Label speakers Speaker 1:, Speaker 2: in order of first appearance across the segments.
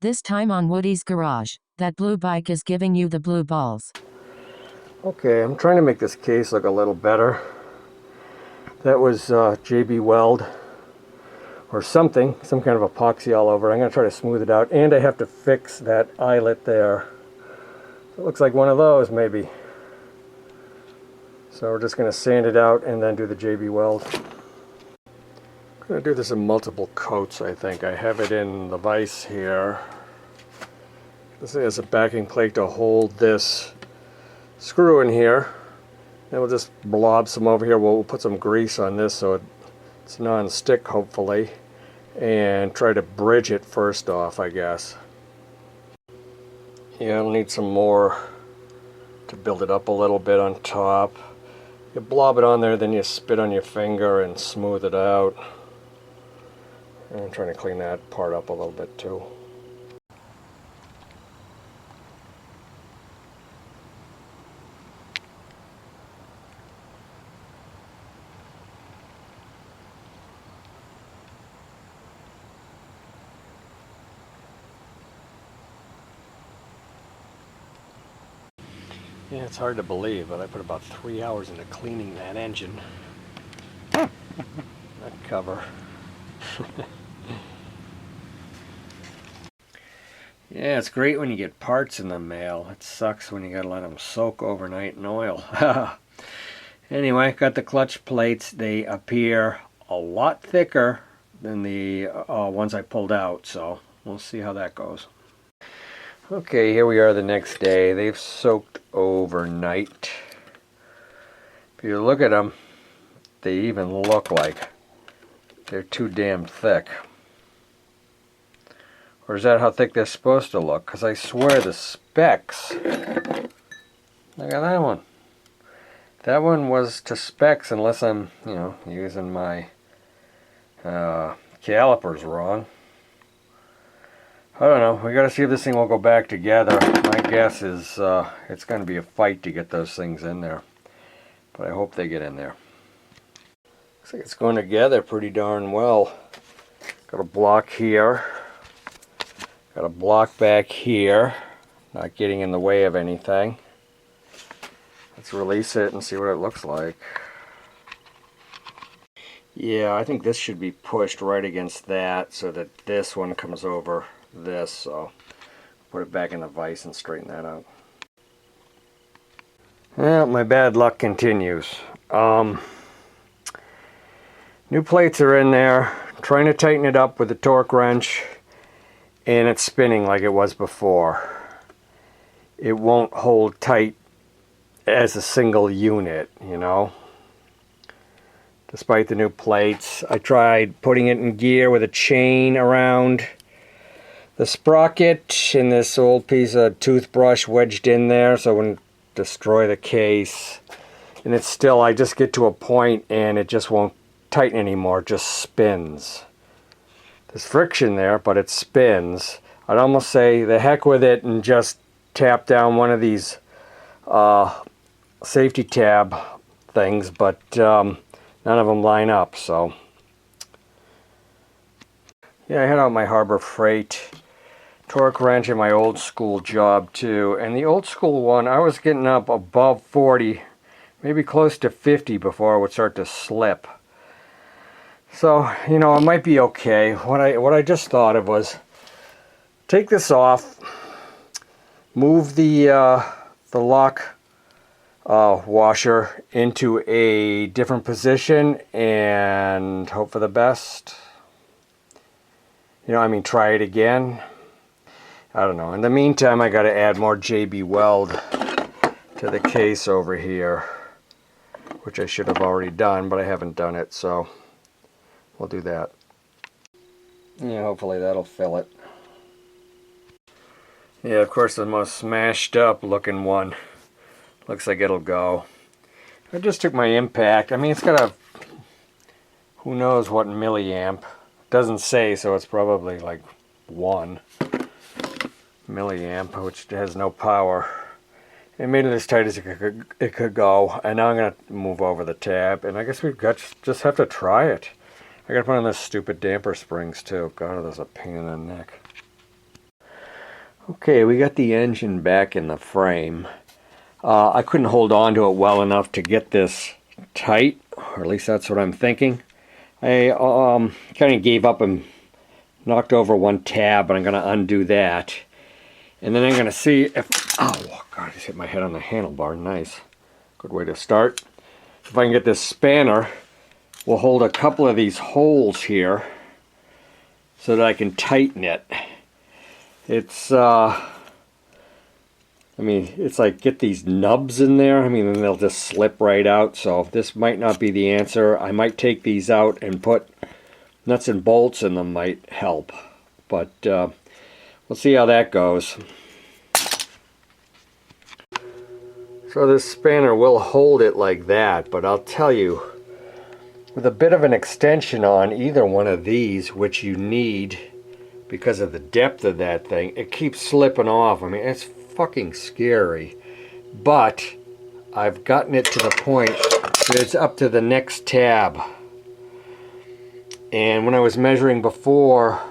Speaker 1: This time on Woody's Garage. That blue bike is giving you the blue balls.
Speaker 2: Okay, I'm trying to make this case look a little better. That was JB Weld or something, some kind of epoxy all over. I'm going to try to smooth it out, and I have to fix that eyelet there. It looks like one of those maybe. So we're just going to sand it out and then do the JB Weld. I'm going to do this in multiple coats, I think. I have it in the vise here. This has a backing plate to hold this screw in here. Then we'll just blob some over here. We'll put some grease on this so it's non-stick, hopefully, and try to bridge it first off, I guess. Yeah, I'll need some more to build it up a little bit on top. You blob it on there, then you spit on your finger and smooth it out. And I'm trying to clean that part up a little bit too. Yeah, it's hard to believe, but I put about 3 hours into cleaning that engine. That cover. Yeah, it's great when you get parts in the mail. It sucks when you gotta let them soak overnight in oil. Anyway, got the clutch plates. They appear a lot thicker than the ones I pulled out, so we'll see how that goes. Okay, here we are the next day. They've soaked overnight. If you look at them, they even look like they're too damn thick. Or is that how thick they're supposed to look? Because I swear the specs... Look at that one. That one was to specs unless I'm, using my calipers wrong. I don't know. We got to see if this thing will go back together. My guess is it's going to be a fight to get those things in there. But I hope they get in there. Looks like it's going together pretty darn well. Got a block here. Got a block back here. Not getting in the way of anything. Let's release it and see what it looks like. Yeah, I think this should be pushed right against that so that this one comes over this, so put it back in the vise and straighten that out. Well, my bad luck continues. New plates are in there, trying to tighten it up with a torque wrench, and it's spinning like it was before. It won't hold tight as a single unit, despite the new plates. I tried putting it in gear with a chain around the sprocket and this old piece of toothbrush wedged in there so it wouldn't destroy the case. And it's still, I just get to a point and it just won't tighten anymore, it just spins. There's friction there, but it spins. I'd almost say the heck with it and just tap down one of these safety tab things, but none of them line up, so. Yeah, I had out my Harbor Freight torque wrench in my old school job too, and the old school one I was getting up above 40, maybe close to 50 before it would start to slip. So it might be okay. What I just thought of was take this off, move the lock washer into a different position, and hope for the best. Try it again. I don't know. In the meantime, I got to add more JB Weld to the case over here, which I should have already done, but I haven't done it, so we'll do that. Yeah, hopefully that'll fill it. Yeah, of course, the most smashed up looking one. Looks like it'll go. I just took my impact. It's got a, who knows what milliamp. Doesn't say, so it's probably like 1 milliamp, which has no power. It made it as tight as it could go, and now I'm going to move over the tab, and I guess we've just have to try it. I got to put on those stupid damper springs too. God, those are a pain in the neck. Okay, we got the engine back in the frame. I couldn't hold on to it well enough to get this tight, or at least that's what I'm thinking. I kind of gave up and knocked over one tab, but I'm going to undo that. And then I'm going to see if... Oh, God, I just hit my head on the handlebar. Nice. Good way to start. If I can get this spanner, we'll hold a couple of these holes here so that I can tighten it. It's, I mean, it's like get these nubs in there. I mean, then they'll just slip right out. So this might not be the answer. I might take these out and put nuts and bolts in them, might help. But we'll see how that goes. So this spanner will hold it like that, but I'll tell you, with a bit of an extension on either one of these, which you need because of the depth of that thing, it keeps slipping off. I mean, it's fucking scary. But I've gotten it to the point that it's up to the next tab. And when I was measuring before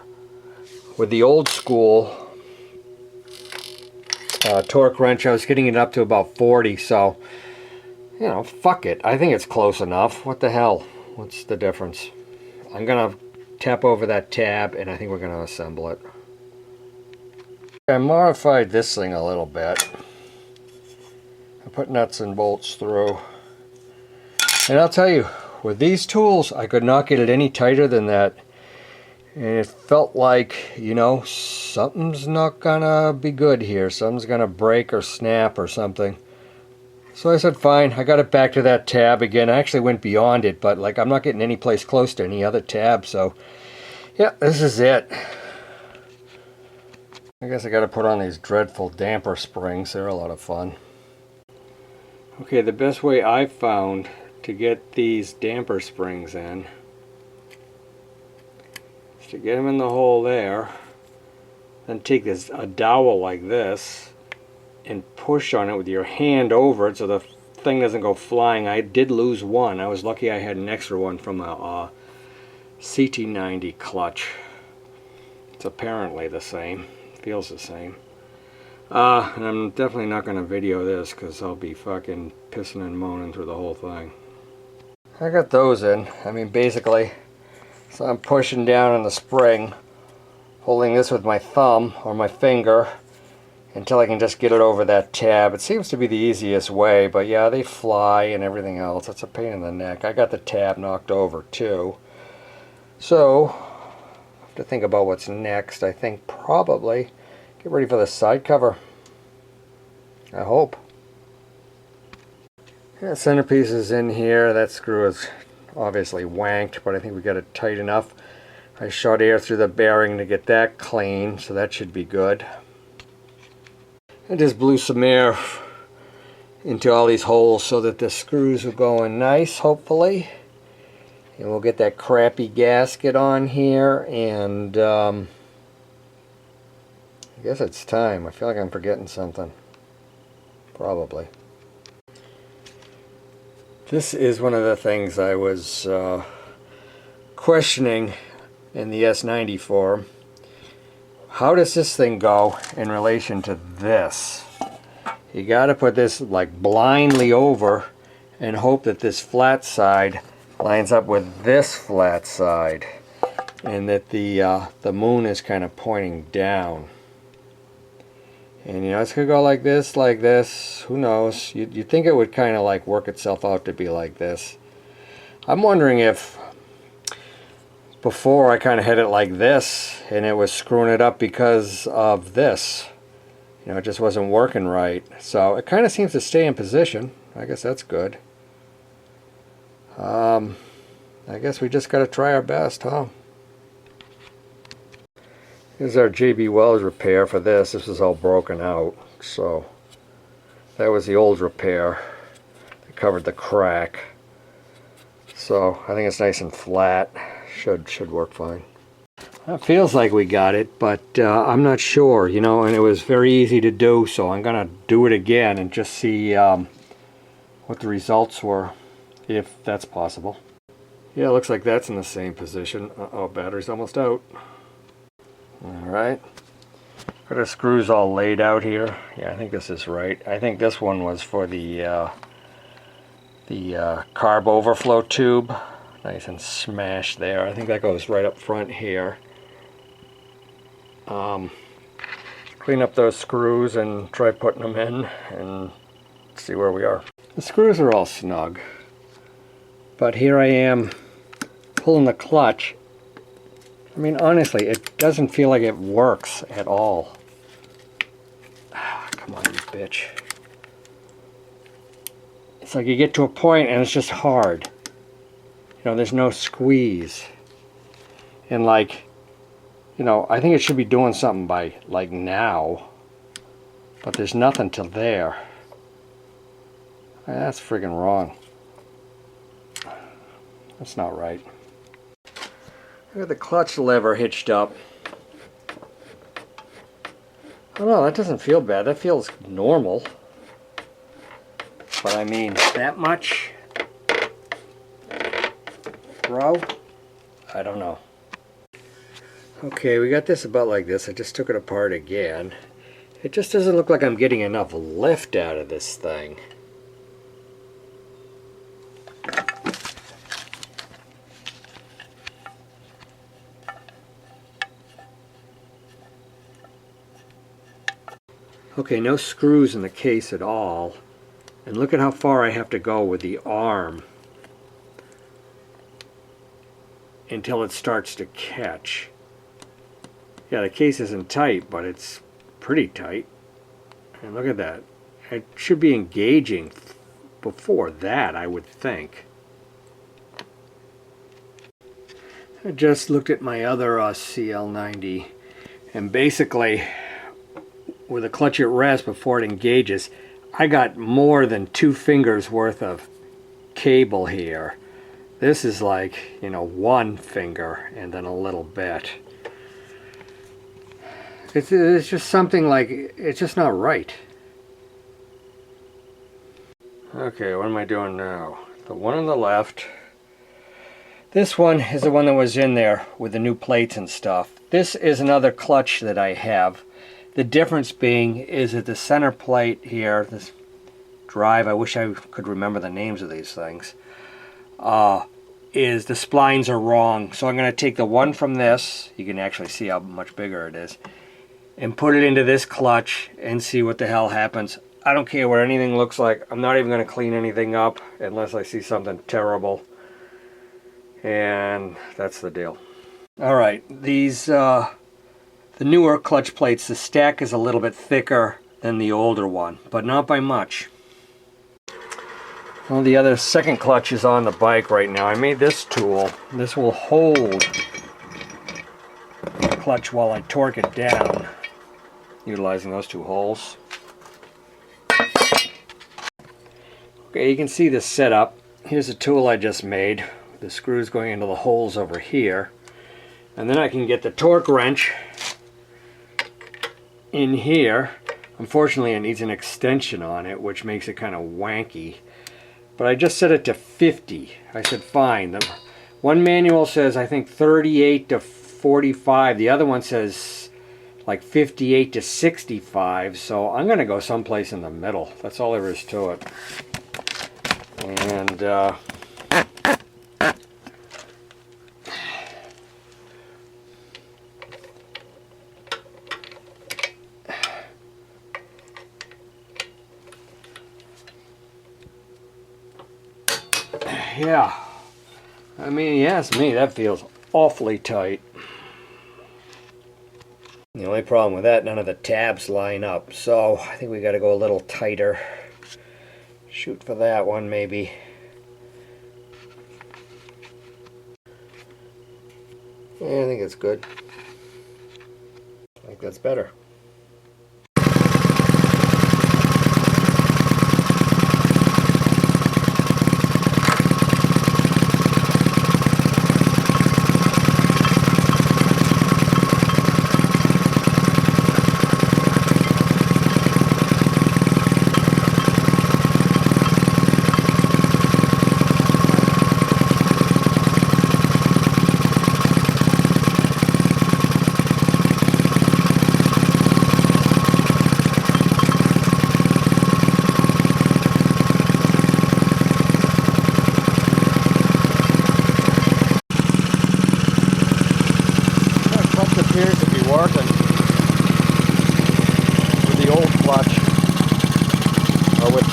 Speaker 2: with the old school torque wrench, I was getting it up to about 40. So, you know, fuck it. I think it's close enough. What the hell? What's the difference? I'm going to tap over that tab, and I think we're going to assemble it. I modified this thing a little bit. I put nuts and bolts through. And I'll tell you, with these tools, I could not get it any tighter than that. And it felt like, you know, something's not going to be good here. Something's going to break or snap or something. So I said, fine. I got it back to that tab again. I actually went beyond it, but like I'm not getting any place close to any other tab. So, yeah, this is it. I guess I got to put on these dreadful damper springs. They're a lot of fun. Okay, the best way I've found to get these damper springs in is to get them in the hole there, then take a dowel like this and push on it with your hand over it so the thing doesn't go flying. I did lose one. I was lucky I had an extra one from a CT90 clutch. It's apparently the same. Feels the same. And I'm definitely not going to video this because I'll be fucking pissing and moaning through the whole thing. I got those in. I mean, basically, so I'm pushing down on the spring, holding this with my thumb or my finger until I can just get it over that tab. It seems to be the easiest way, but yeah, they fly and everything else. It's a pain in the neck. I got the tab knocked over too. So, I have to think about what's next. I think probably get ready for the side cover. I hope. Yeah, centerpiece is in here. That screw is obviously wanked, but I think we got it tight enough. I shot air through the bearing to get that clean, so that should be good. I just blew some air into all these holes so that the screws will go in nice, hopefully. And we'll get that crappy gasket on here, and I guess it's time. I feel like I'm forgetting something. Probably. This is one of the things I was questioning in the S90 for. How does this thing go in relation to this? You got to put this like blindly over and hope that this flat side lines up with this flat side, and that the moon is kind of pointing down. And you know, it's gonna go like this. Who knows? You'd think it would kind of like work itself out to be like this. I'm wondering if before I kind of had it like this and it was screwing it up because of this. You know, it just wasn't working right. So it kind of seems to stay in position. I guess that's good. I guess we just got to try our best, huh? Here's our JB Wells repair for this. This is all broken out. So that was the old repair that covered the crack. So I think it's nice and flat. Should work fine. It feels like we got it, but I'm not sure, you know, and it was very easy to do, so I'm gonna do it again and just see what the results were, if that's possible. Yeah, it looks like that's in the same position. Uh-oh, battery's almost out. Alright. Got the screws all laid out here. Yeah, I think this is right. I think this one was for the carb overflow tube. Nice and smashed there. I think that goes right up front here. Clean up those screws and try putting them in and see where we are. The screws are all snug, but here I am pulling the clutch. I mean, honestly, it doesn't feel like it works at all. Ah, come on, you bitch. It's like you get to a point and it's just hard. You know, there's no squeeze. And like, you know, I think it should be doing something by like now, but there's nothing till there. That's friggin' wrong. That's not right. I got the clutch lever hitched up. Oh no, that doesn't feel bad. That feels normal. But I mean, that much? Bro? I don't know. Okay, we got this about like this. I just took it apart again. It just doesn't look like I'm getting enough lift out of this thing. Okay, no screws in the case at all. And look at how far I have to go with the arm until it starts to catch. Yeah, the case isn't tight, but it's pretty tight. And look at that. It should be engaging before that, I would think. I just looked at my other CL90, and basically, with the clutch at rest before it engages, I got more than 2 fingers worth of cable here. This is like, you know, 1 finger and then a little bit. It's just something like, it's just not right. Okay, what am I doing now? The one on the left. This one is the one that was in there with the new plates and stuff. This is another clutch that I have. The difference being is that the center plate here, this drive, I wish I could remember the names of these things, is the splines are wrong. So I'm going to take the one from this, you can actually see how much bigger it is, and put it into this clutch and see what the hell happens. I don't care what anything looks like. I'm not even going to clean anything up unless I see something terrible. And that's the deal. Alright, these the newer clutch plates, the stack is a little bit thicker than the older one, but not by much. Well, the other second clutch is on the bike right now. I made this tool. This will hold the clutch while I torque it down, utilizing those 2 holes. Okay, you can see this setup. Here's a tool I just made. The screws going into the holes over here. And then I can get the torque wrench in here. Unfortunately, it needs an extension on it, which makes it kind of wanky. But I just set it to 50. I said, fine. The one manual says, I think, 38 to 45. The other one says, like, 58 to 65. So I'm going to go someplace in the middle. That's all there is to it. And, yeah, I mean, you ask me, that feels awfully tight. The only problem with that, none of the tabs line up, so I think we got to go a little tighter. Shoot for that one, maybe. Yeah, I think it's good. I think that's better.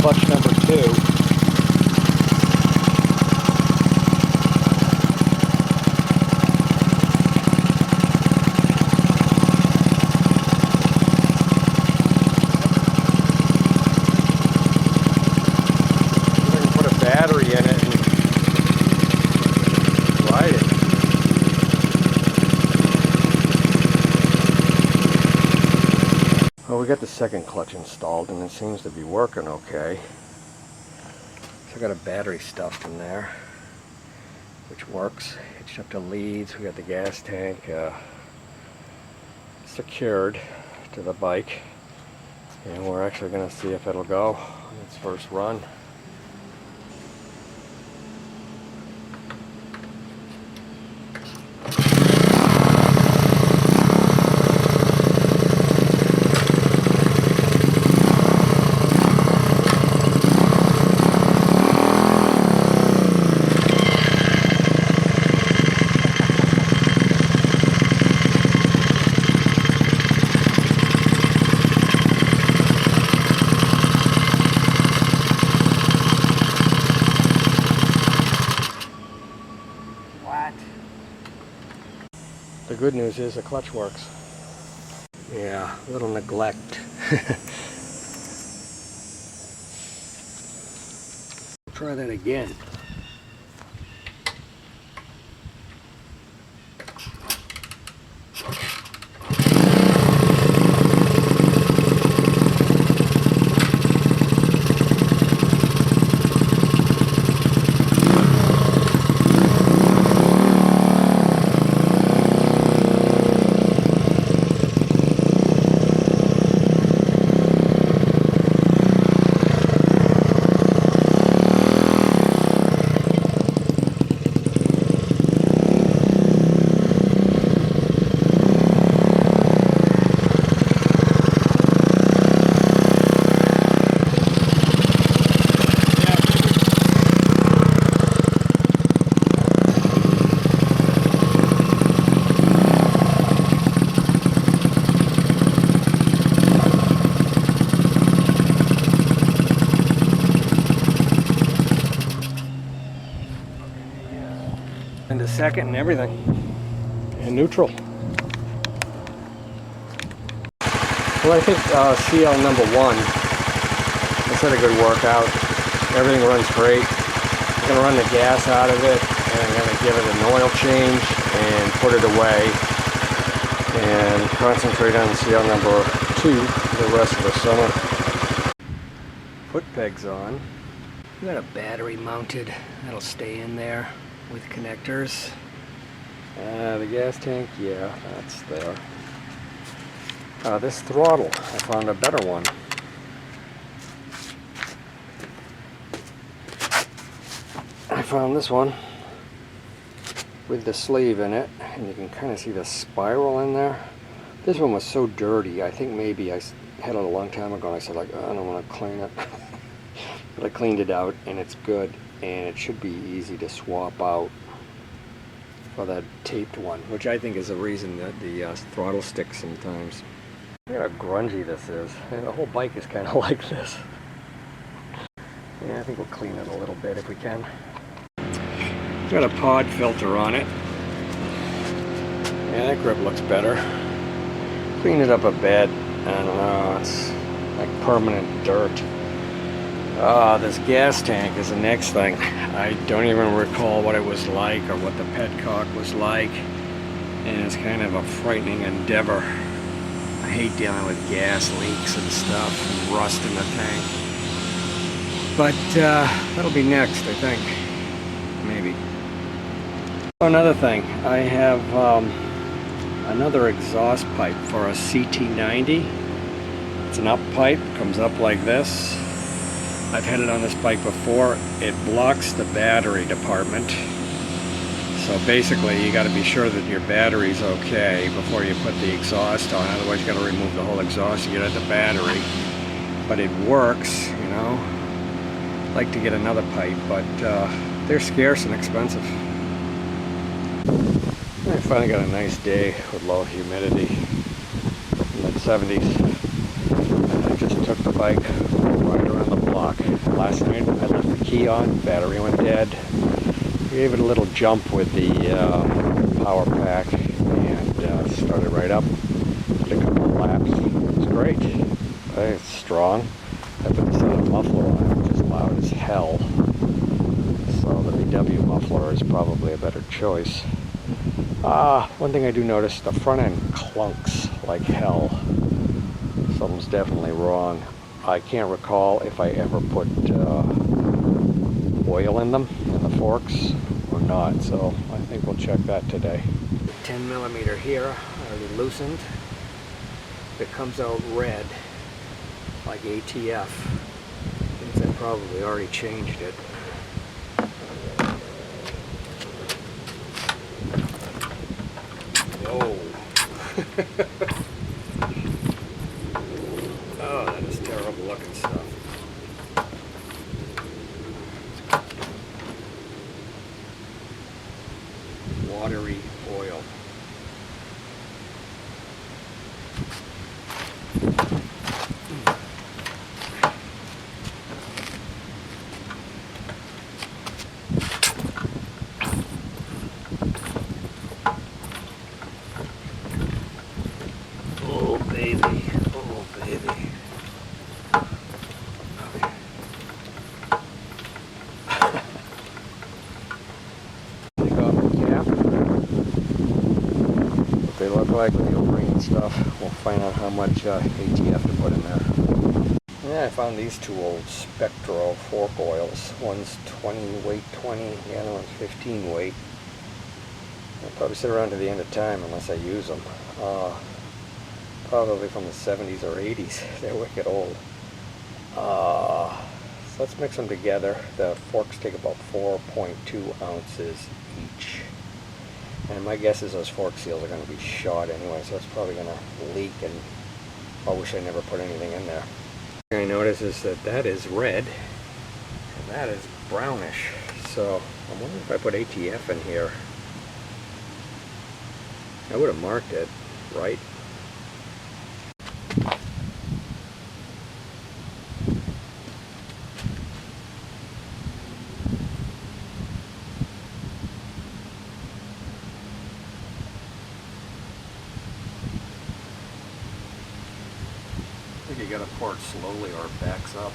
Speaker 2: clutch number 2. Battery in it and ride it. Well, we got the second clutch installed and it seems to be working okay. So I got a battery stuffed in there, which works. Hitched up to leads. We got the gas tank secured to the bike, and we're actually going to see if it'll go on its first run. The good news is the clutch works. Yeah, a little neglect. Try that again. Into second and everything, and neutral. Well, I think CL91, it's had a good workout. Everything runs great. I'm going to run the gas out of it, and I'm going to give it an oil change and put it away and concentrate on CL2 the rest of the summer. Foot pegs on. We got a battery mounted that'll stay in there with connectors. The gas tank, yeah, that's there. This throttle, I found a better one. I found this one with the sleeve in it, and you can kind of see the spiral in there. This one was so dirty, I think maybe I had it a long time ago and I said, like, oh, I don't want to clean it. But I cleaned it out and it's good, and it should be easy to swap out for that taped one, which I think is the reason that the throttle sticks sometimes. Look at how grungy this is. And the whole bike is kind of like this. Yeah, I think we'll clean it a little bit if we can. Got a pod filter on it. Yeah, that grip looks better. Clean it up a bit. I don't know, it's like permanent dirt. This gas tank is the next thing. I don't even recall what it was like or what the petcock was like, and it's kind of a frightening endeavor. I hate dealing with gas leaks and stuff and rust in the tank. But that'll be next, I think. Maybe. Another thing, I have another exhaust pipe for a CT90. It's an up pipe, comes up like this. I've had it on this bike before. It blocks the battery department. So basically you got to be sure that your battery's okay before you put the exhaust on. Otherwise you got to remove the whole exhaust to get at the battery. But it works, you know. I'd like to get another pipe, but they're scarce and expensive. I finally got a nice day with low humidity, mid-70s. I just took the bike right around the lock. Last night I left the key on, battery went dead. Gave it a little jump with the power pack and started right up. Did a couple of laps. It's great. I think it's strong. I put the Sonic muffler on it, which is loud as hell. So the VW muffler is probably a better choice. One thing I do notice, the front end clunks like hell. Something's definitely wrong. I can't recall if I ever put oil in them, in the forks, or not, so I think we'll check that today. 10mm here, already loosened. It comes out red, like ATF. Means I probably already changed it. Whoa. Oh, that is terrible looking stuff. Watery oil. Oh baby, oh baby. Take off the cap. What they look like with the O-ring and stuff. We'll find out how much ATF to put in there. Yeah, I found these two old Spectro fork oils. One's 20, weight 20, the other one's 15 weight. They'll probably sit around to the end of time unless I use them. Probably from the 70s or 80s. They're wicked old. So let's mix them together. The forks take about 4.2 ounces each. And my guess is those fork seals are going to be shot anyway, so it's probably going to leak, and I wish I never put anything in there. The thing I notice is that that is red, and that is brownish. So I'm wondering if I put ATF in here. I would have marked it, right? I think you gotta pour it slowly or it backs up.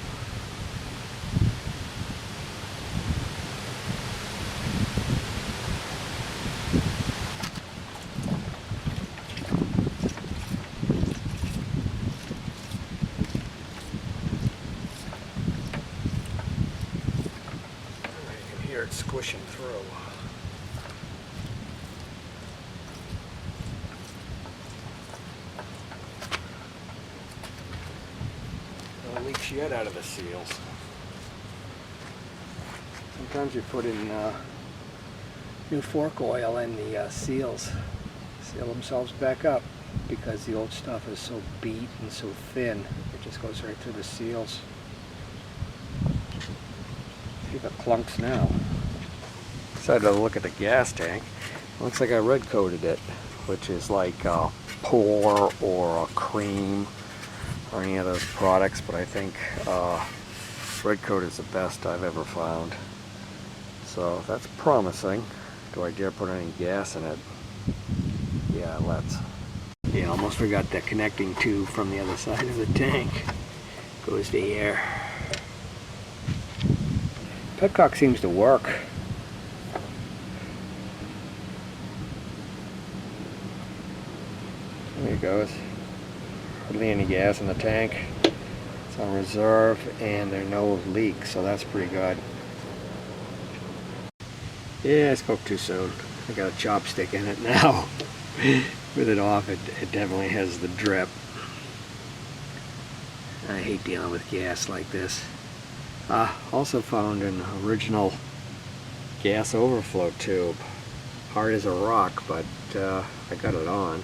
Speaker 2: You can hear it squishing through. No leaks yet out of the seals. Sometimes you put in new fork oil and the seals seal themselves back up because the old stuff is so beat and so thin. It just goes right through the seals. See if it clunks now. Decided to look at the gas tank. Looks like I red coated it, which is like a pour or a cream or any of those products, but I think red coat is the best I've ever found. So that's promising. Do I dare put any gas in it? Yeah, let's. Yeah, almost forgot the connecting tube from the other side of the tank. Goes the air. Petcock seems to work. There it goes. Hardly any gas in the tank. It's on reserve and there are no leaks, so that's pretty good. Yeah, I spoke too soon. I got a chopstick in it now. With it off, it definitely has the drip. I hate dealing with gas like this. Also found an original gas overflow tube. Hard as a rock, but I got it on.